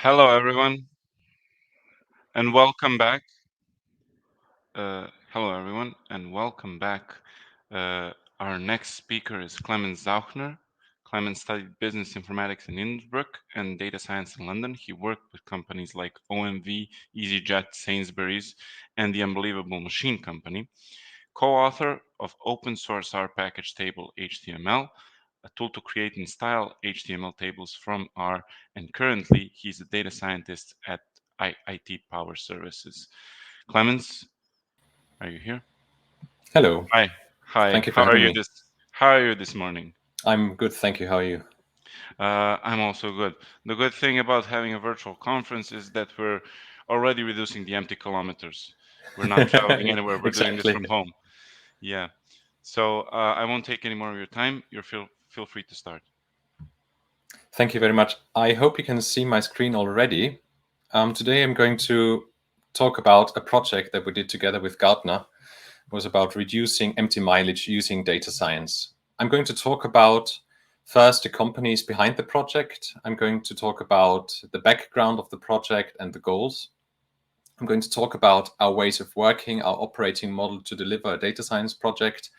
Hello, everyone, and welcome back. Hello, everyone, and welcome back. Our next speaker is Clemens Zauchner. Clemens studied business informatics in Innsbruck and data science in London. He worked with companies like OMV, EasyJet, Sainsbury's, and the Unbelievable Machine Company. Co-author of open source R package table HTML, a tool to create and style HTML tables from R, and currently he's a data scientist at IT-Power Services. Clemens, are you here? Hello. Hi. Hi. Thank you for having me. How are you this morning? I'm good, thank you. How are you? I'm also good. The good thing about having a virtual conference is that we're already reducing the empty kilometers. We're not traveling anywhere. We're doing this Exactly. from home. Yeah. So I won't take any more of your time. You feel free to start. Thank you very much. I hope you can see my screen already. Today I'm going to talk about a project that we did together with Gartner. It was about reducing empty mileage using data science. I'm going to talk about first the companies behind the project. I'm going to talk about the background of the project and the goals. I'm going to talk about our ways of working, our operating model to deliver a data science project.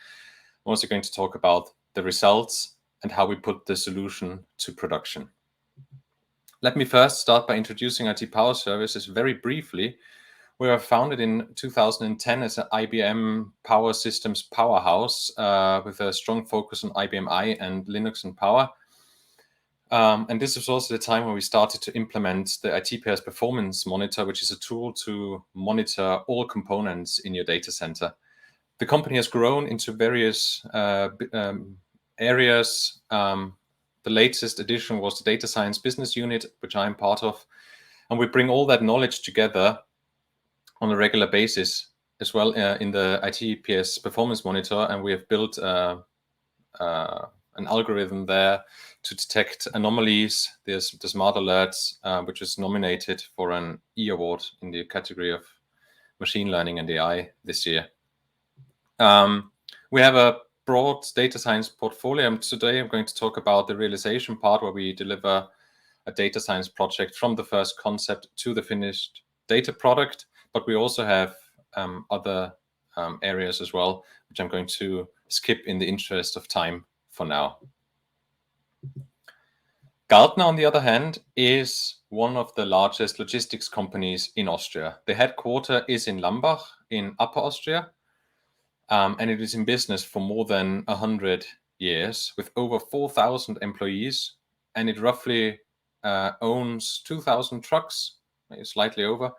I'm also going to talk about the results and how we put the solution to production. Let me first start by introducing IT-Power Services very briefly. We were founded in 2010 as an IBM Power Systems powerhouse with a strong focus on IBM I and Linux and Power. And this was also the time when we started to implement the IT-Pairs Performance Monitor, which is a tool to monitor all components in your data center. The company has grown into various areas. The latest addition was the Data Science Business Unit, which I'm part of. And we bring all that knowledge together on a regular basis as well in the IT-PS Performance Monitor. And we have built an algorithm there to detect anomalies. There's the Smart Alerts, which is nominated for an E Award in the category of machine learning and AI this year. We have a broad data science portfolio. And today I'm going to talk about the realization part where we deliver a data science project from the first concept to the finished data product. But we also have other areas as well, which I'm going to skip in the interest of time for now. Gartner, on the other hand, is one of the largest logistics companies in Austria. The headquarter is in Lambach in Upper Austria. And it is in business for more than 100 years with over 4,000 employees. And it roughly owns 2,000 trucks, maybe slightly over.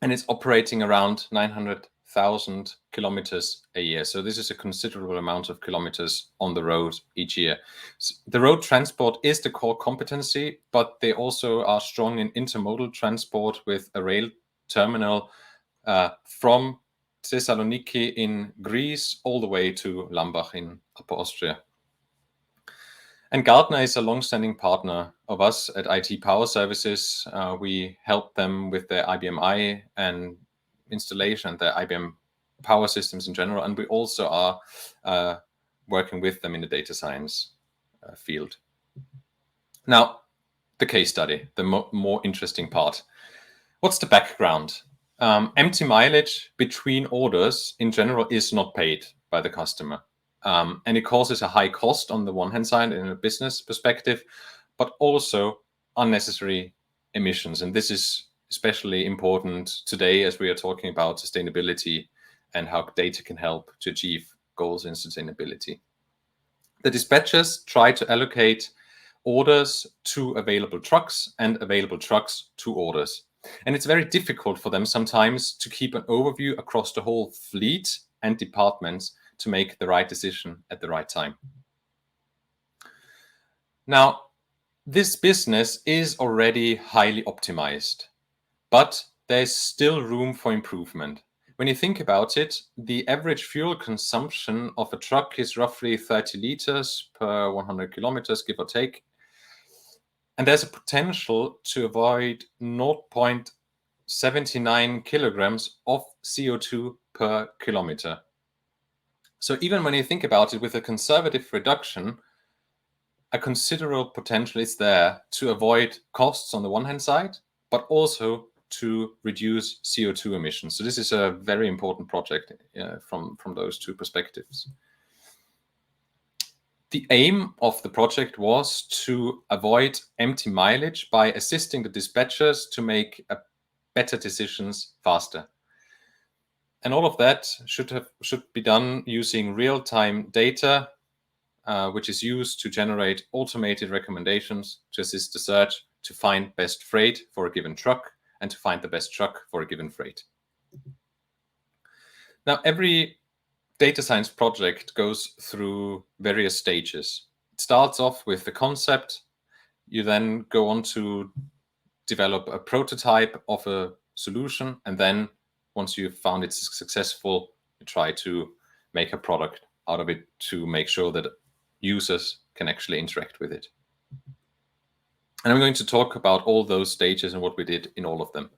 And it's operating around 900,000 kilometers a year. So this is a considerable amount of kilometers on the road each year. So the road transport is the core competency, but they also are strong in intermodal transport with a rail terminal from Thessaloniki in Greece all the way to Lambach in Upper Austria. And Gartner is a long-standing partner of us at IT-Power Services. We help them with their IBM I and installation, their IBM Power Systems in general, and we also are working with them in the data science field. Now, the case study, the more interesting part. What's the background? Empty mileage between orders in general is not paid by the customer. And it causes a high cost on the one hand side in a business perspective, but also unnecessary emissions. And this is especially important today as we are talking about sustainability and how data can help to achieve goals in sustainability. The dispatchers try to allocate orders to available trucks and available trucks to orders. And it's very difficult for them sometimes to keep an overview across the whole fleet and departments to make the right decision at the right time. Now, this business is already highly optimized, but there's still room for improvement. When you think about it, the average fuel consumption of a truck is roughly 30 liters per 100 kilometers, give or take. And there's a potential to avoid 0.79 kilograms of CO2 per kilometer. So even when you think about it with a conservative reduction, a considerable potential is there to avoid costs on the one hand side, but also to reduce CO2 emissions. So this is a very important project from those two perspectives. The aim of the project was to avoid empty mileage by assisting the dispatchers to make better decisions faster. And all of that should be done using real-time data, which is used to generate automated recommendations to assist the search to find best freight for a given truck and to find the best truck for a given freight. Now, every data science project goes through various stages. It starts off with the concept. You then go on to develop a prototype of a solution. And then once you've found it successful, you try to make a product out of it to make sure that users can actually interact with it. And I'm going to talk about all those stages and what we did in all of them.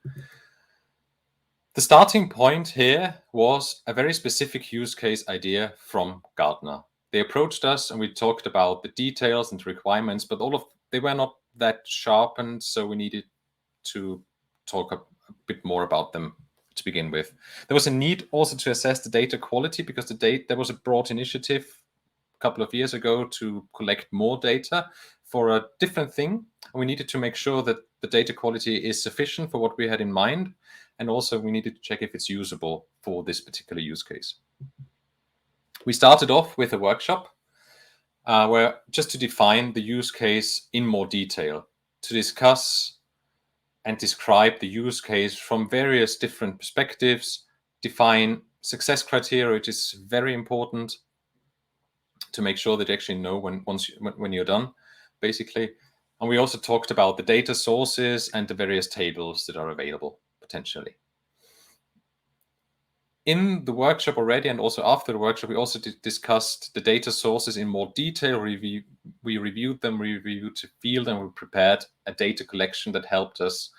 The starting point here was a very specific use case idea from Gartner. They approached us and we talked about the details and requirements, but they were not that sharpened, so we needed to talk a bit more about them to begin with. There was a need also to assess the data quality because there was a broad initiative a couple of years ago to collect more data for a different thing. We needed to make sure that the data quality is sufficient for what we had in mind. And also we needed to check if it's usable for this particular use case. We started off with a workshop where just to define the use case in more detail, to discuss and describe the use case from various different perspectives, define success criteria, which is very important to make sure that you actually know when you're done, basically. And we also talked about the data sources and the various tables that are available potentially. In the workshop already, and also after the workshop, we also discussed the data sources in more detail. We reviewed them, we reviewed the field, and we prepared a data collection that helped us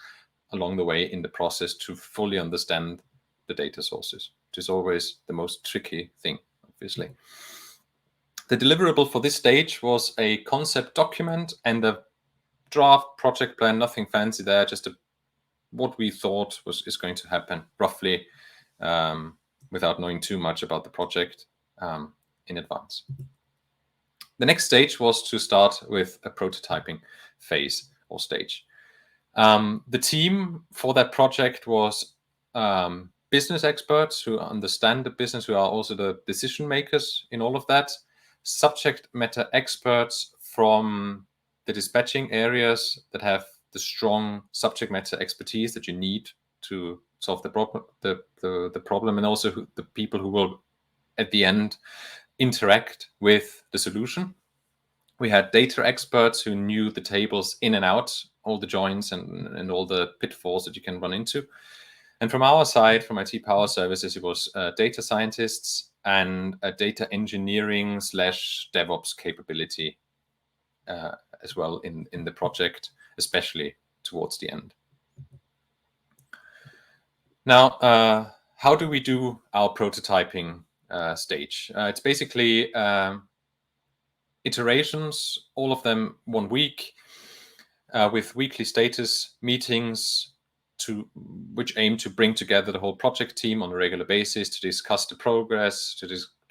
along the way in the process to fully understand the data sources, which is always the most tricky thing, obviously. The deliverable for this stage was a concept document and a draft project plan, nothing fancy there, just what we thought is going to happen roughly, without knowing too much about the project in advance. The next stage was to start with a prototyping phase or stage. The team for that project was business experts who understand the business, who are also the decision makers in all of that, subject matter experts from the dispatching areas that have the strong subject matter expertise that you need to solve the problem, and also the people who will at the end interact with the solution. We had data experts who knew the tables in and out, all the joins and all the pitfalls that you can run into. And from our side, from IT-Power Services, it was data scientists and a data engineering / DevOps capability as well in the project, especially towards the end. Now, how do we do our prototyping stage? It's basically iterations, all of them 1 week, with weekly status meetings which aim to bring together the whole project team on a regular basis to discuss the progress, to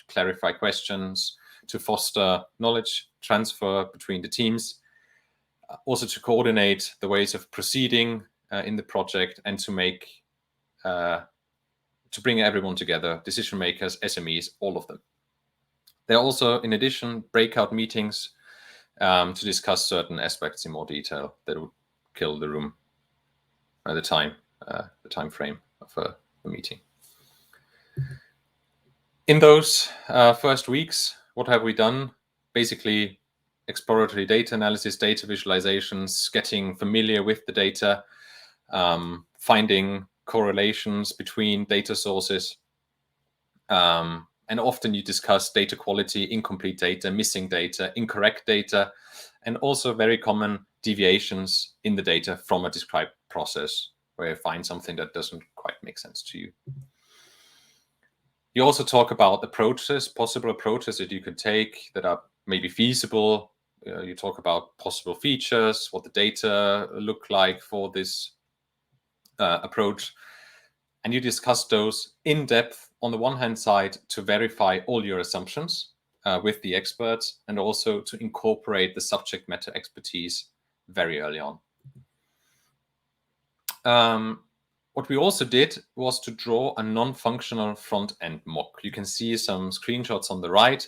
clarify questions, to foster knowledge transfer between the teams, also to coordinate the ways of proceeding in the project, and to bring everyone together, decision makers, SMEs, all of them. There are also, in addition, breakout meetings to discuss certain aspects in more detail that would kill the room at the time frame of a meeting. In those first weeks, what have we done? Basically, exploratory data analysis, data visualizations, getting familiar with the data, finding correlations between data sources, and often you discuss data quality, incomplete data, missing data, incorrect data, and also very common deviations in the data from a described process where you find something that doesn't quite make sense to you. You also talk about approaches, possible approaches that you could take that are maybe feasible, you talk about possible features, what the data look like for this approach, and you discuss those in depth on the one hand side to verify all your assumptions with the experts, and also to incorporate the subject matter expertise very early on. What we also did was to draw a non-functional front-end mock. You can see some screenshots on the right,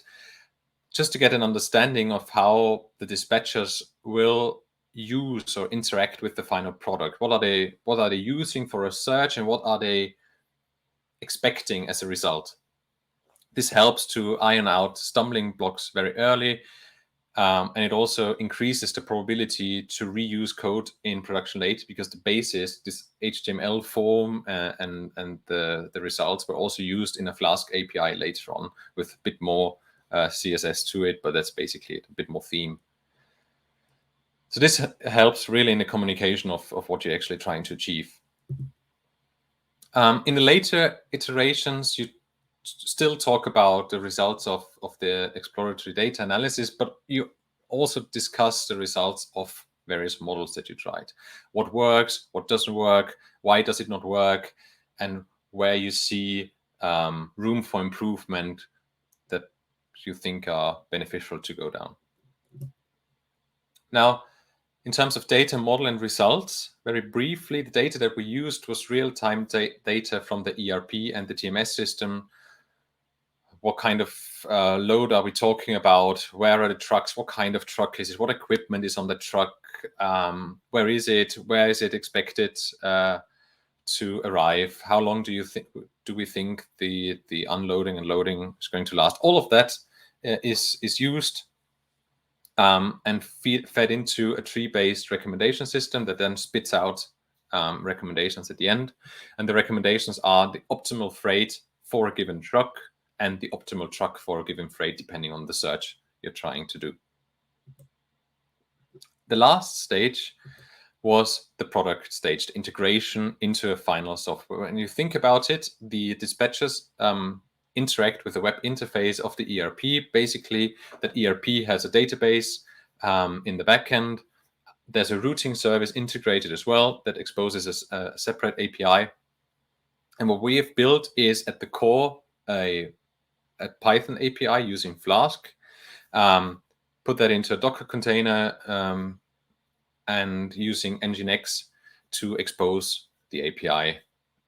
just to get an understanding of how the dispatchers will use or interact with the final product. What are they using for a search, and what are they expecting as a result? This helps to iron out stumbling blocks very early, and it also increases the probability to reuse code in production later, because the basis, this HTML form and the results were also used in a Flask API later on with a bit more CSS to it, but that's basically it, a bit more theme. So this helps really in the communication of what you're actually trying to achieve. In the later iterations, you still talk about the results of the exploratory data analysis, but you also discuss the results of various models that you tried. What works, what doesn't work, why does it not work, and where you see room for improvement that you think are beneficial to go down. Now, in terms of data model and results, very briefly, the data that we used was real-time data from the ERP and the TMS system. What kind of load are we talking about? Where are the trucks? What kind of truck is it? What equipment is on the truck? Where is it? Where is it expected to arrive? How long do we think the unloading and loading is going to last? All of that is used and fed into a tree-based recommendation system that then spits out recommendations at the end. And the recommendations are the optimal freight for a given truck and the optimal truck for a given freight, depending on the search you're trying to do. The last stage was the product stage, the integration into a final software. When you think about it, the dispatchers interact with the web interface of the ERP. Basically, that ERP has a database in the backend. There's a routing service integrated as well that exposes a separate API. And what we have built is at the core a Python API using Flask, put that into a Docker container, and using Nginx to expose the API,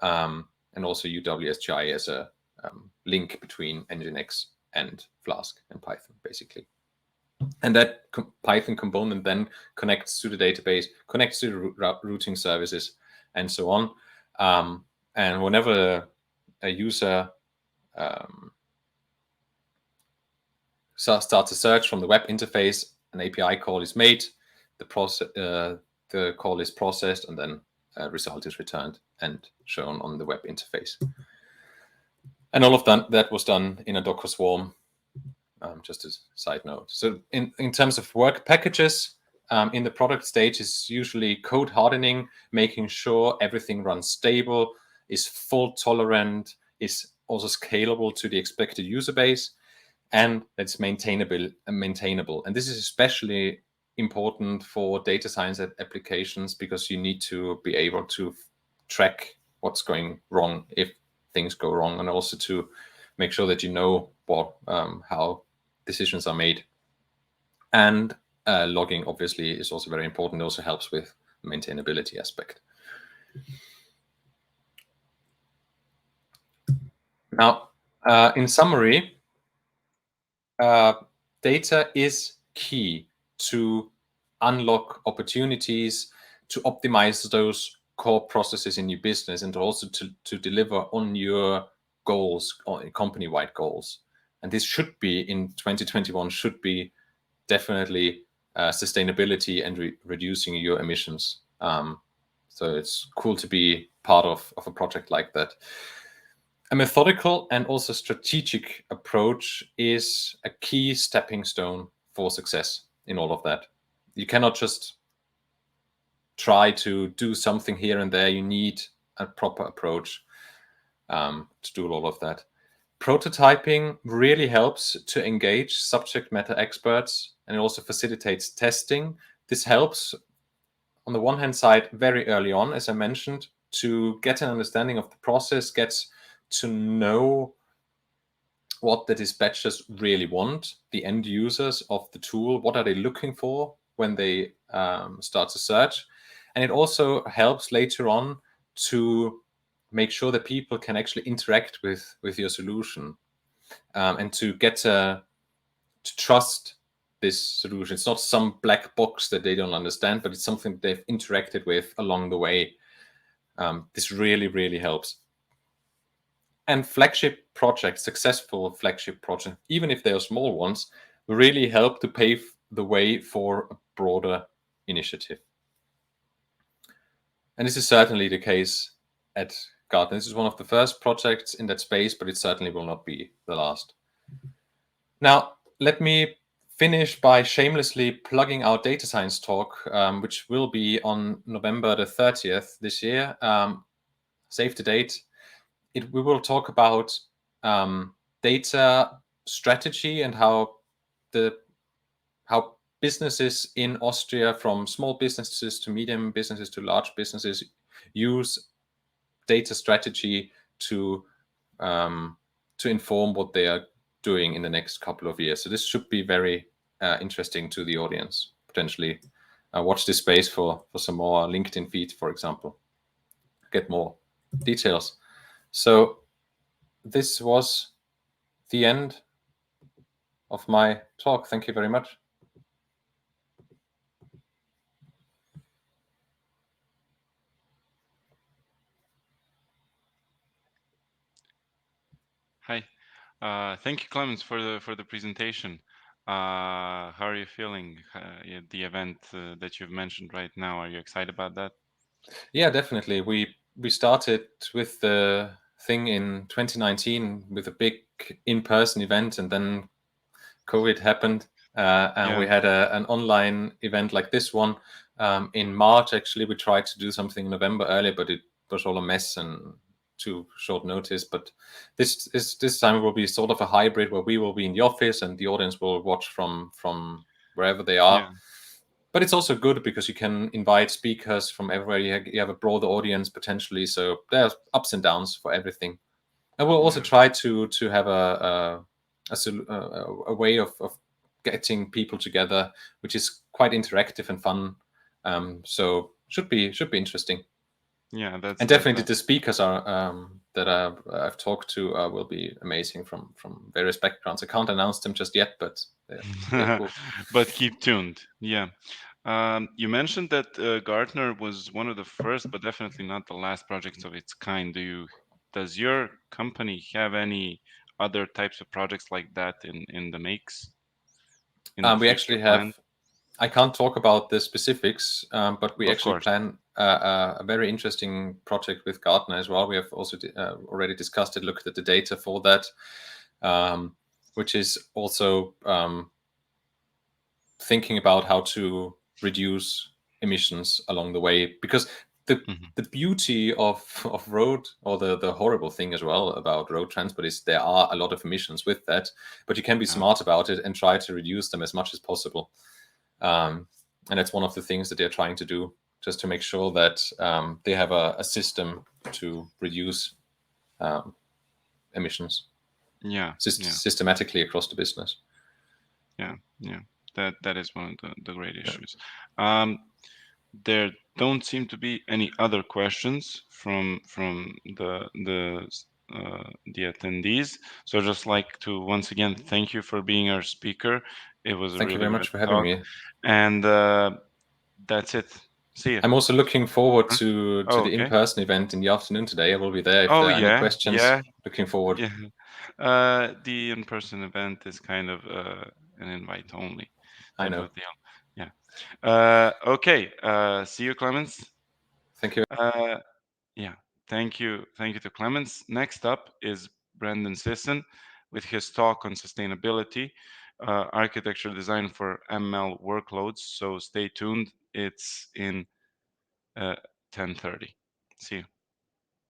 and also UWSGI as a link between Nginx and Flask and Python, basically. And that Python component then connects to the database, connects to the routing services, and so on. And whenever a user starts a search from the web interface, an API call is made, the call is processed, and then a result is returned and shown on the web interface. And all of that was done in a Docker Swarm, just as a side note. So in terms of work packages, in the product stage is usually code hardening, making sure everything runs stable, is fault tolerant, is also scalable to the expected user base, and that's maintainable. And this is especially important for data science applications, because you need to be able to track what's going wrong if things go wrong, and also to make sure that you know how decisions are made. And logging obviously is also very important. It also helps with the maintainability aspect. Now, in summary, data is key to unlock opportunities, to optimize those core processes in your business, and also to deliver on your goals, on company-wide goals. And this should be, in 2021, should be definitely sustainability and reducing your emissions. So it's cool to be part of a project like that. A methodical and also strategic approach is a key stepping stone for success in all of that. You cannot just try to do something here and there. You need a proper approach to do all of that. prototyping really helps to engage subject matter experts, and it also facilitates testing. This helps, on the one hand side, very early on, as I mentioned, to get an understanding of the process, get to know what the dispatchers really want, the end users of the tool, what are they looking for when they start to search. And it also helps later on to make sure that people can actually interact with your solution, and to get to trust this solution. It's not some black box that they don't understand, but it's something they've interacted with along the way. This really, really helps. And flagship projects, successful flagship projects, even if they are small ones, really help to pave the way for a broader initiative. And this is certainly the case at Gartner. This is one of the first projects in that space, but it certainly will not be the last. Now, let me finish by shamelessly plugging our data science talk, which will be on November the 30th this year. Save the date. We will talk about data strategy and how businesses in Austria, from small businesses to medium businesses to large businesses, use data strategy to inform what they are doing in the next couple of years. So this should be very interesting to the audience. Potentially watch this space for some more LinkedIn feed, for example. Get more details. So this was the end of my talk. Thank you very much. Hi. Thank you, Clemens, for the presentation. How are you feeling? The event that you've mentioned right now, are you excited about that? Yeah, definitely. We started with the thing in 2019 with a big in-person event, and then COVID happened, and we had an online event like this one in March. Actually, we tried to do something in November earlier, but it was all a mess and too short notice. But this time will be sort of a hybrid, where we will be in the office and the audience will watch from wherever they are. Yeah. But it's also good because you can invite speakers from everywhere. You have a broader audience potentially. So there's ups and downs for everything. And we'll also try to have a way of getting people together, which is quite interactive and fun. So should be interesting. Yeah, and definitely the speakers are that I've talked to will be amazing from various backgrounds. I can't announce them just yet, but they're cool. But keep tuned. Yeah. You mentioned that Gartner was one of the first, but definitely not the last projects of its kind. Does your company have any other types of projects like that in the makes? We actually have. I can't talk about the specifics, but we actually plan a very interesting project with Gartner as well. We have also already discussed it, looked at the data for that, which is also thinking about how to reduce emissions along the way. Because the beauty of road, or the horrible thing as well about road transport, is there are a lot of emissions with that, but you can be smart about it and try to reduce them as much as possible. And that's one of the things that they're trying to do, just to make sure that they have a system to reduce emissions. Systematically across the business. Yeah. That is one of the great issues. There don't seem to be any other questions from the attendees. So I'd just like to once again thank you for being our speaker. It was thank you very much for having me. And that's it. See you. I'm also looking forward to the in-person event in the afternoon today. I will be there if there are any questions. Looking forward. Yeah. The in-person event is kind of an invite only. I know. Yeah. Okay. See you, Clemens. Thank you. Yeah. Thank you to Clemens. Next up is Brendan Sisson with his talk on sustainability, architecture design for ML workloads. So stay tuned. It's in 10:30. See you.